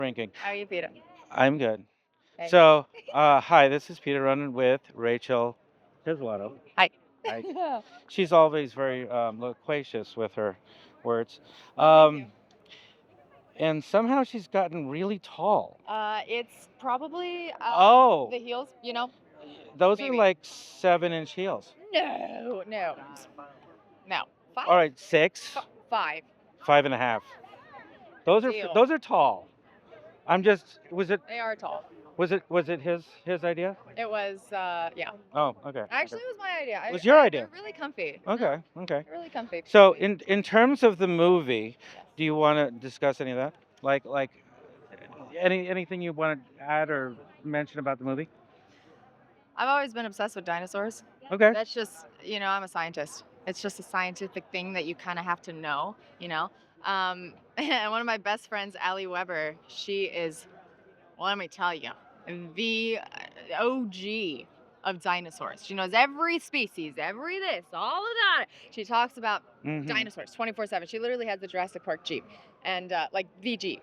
Drinking. How are you, Peter? I'm good. Hey. So, hi, this is Peter running with Rachel Pizzolato. Hi. Hi. She's always very loquacious with her words. Oh, thank you. Um, and somehow she's gotten really tall. It's probably Oh, the heels, those are maybe. like 7-inch heels. No, no. All Five? right, 6, Five. 5.5. Those are Deal. those are tall. I'm just. They are tall. Was it his idea? It was, yeah. Oh, okay. Actually, it was my idea. It was your idea. They're really comfy. Okay, okay. They're really comfy. So in terms of the movie, Yes. do you want to discuss any of that? Like anything you want to add or mention about the movie? I've always been obsessed with dinosaurs. Okay. That's just, I'm a scientist. It's just a scientific thing that you kind of have to know. And one of my best friends, Allie Weber, she is, well, let me tell you, the OG of dinosaurs. She knows every species, every this, all of that. She talks about dinosaurs 24/7. She literally has the Jurassic Park Jeep and like the Jeep.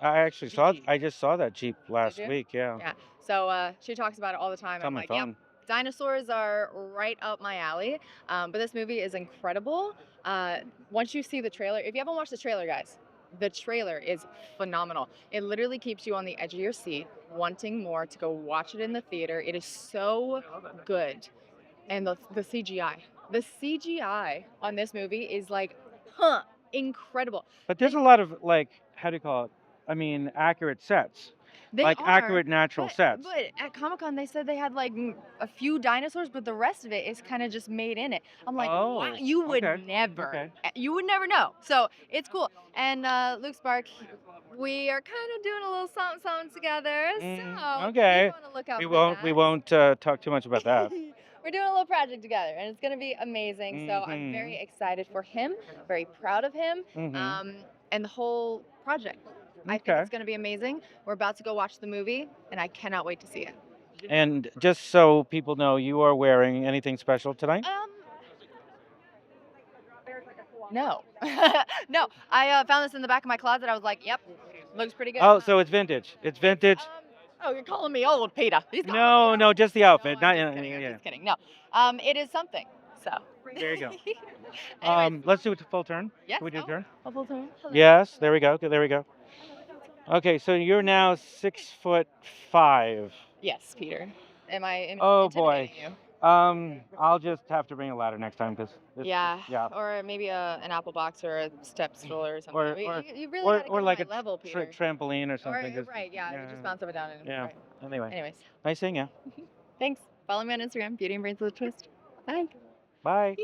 I just saw that Jeep last you? week. Yeah. Yeah. So she talks about it all the time. It's And on I'm my like, yep, phone. dinosaurs are right up my alley. But this movie is incredible. Once you see the trailer, if you haven't watched the trailer, guys, the trailer is phenomenal. It literally keeps you on the edge of your seat, wanting more to go watch it in the theater. It is so good. And the CGI on this movie is like, incredible. But there's a lot of like, how do you call it? I mean, accurate sets. They Like are, accurate natural sets. but at Comic Con they said they had like a few dinosaurs, but the rest of it is kind of just made in it. I'm like, wow, Oh, you would okay. never, Okay. you would never know. So it's cool. And Luke Spark, we are kind of doing a little something together. So Okay. keep on the lookout We for won't we that. won't talk too much about that. We're doing a little project together, and it's gonna be amazing. So I'm very excited for him, very proud of him, and the whole project. I think Okay. it's gonna be amazing. We're about to go watch the movie, and I cannot wait to see it. And just so people know, you are wearing anything special tonight? No, no. I found this in the back of my closet. I was like, yep, looks pretty good. Oh, so it's vintage. It's vintage. Oh, you're calling me old, Peter. No, just the outfit. No, Not I'm just kidding. I'm yeah. just kidding. No, it is something. So. There you go. Anyways, Let's do it to full turn. yes. Can we do a turn? A full turn. Hello. Yes. There we go. There we go. Okay, so you're now 6'5". Yes, Peter. Am I Oh boy. intimidating you? I'll just have to bring a ladder next time because Yeah. yeah. Or maybe an apple box or a step stroller or something. Or You really gotta or get like my a level, Peter. trampoline or something. Or, 'Cause- right, yeah, just bounce up and down. And, Yeah. right. Anyway, Anyways, nice seeing you. thanks. Follow me on Instagram, Beauty and Brains with a Twist. Bye. Bye.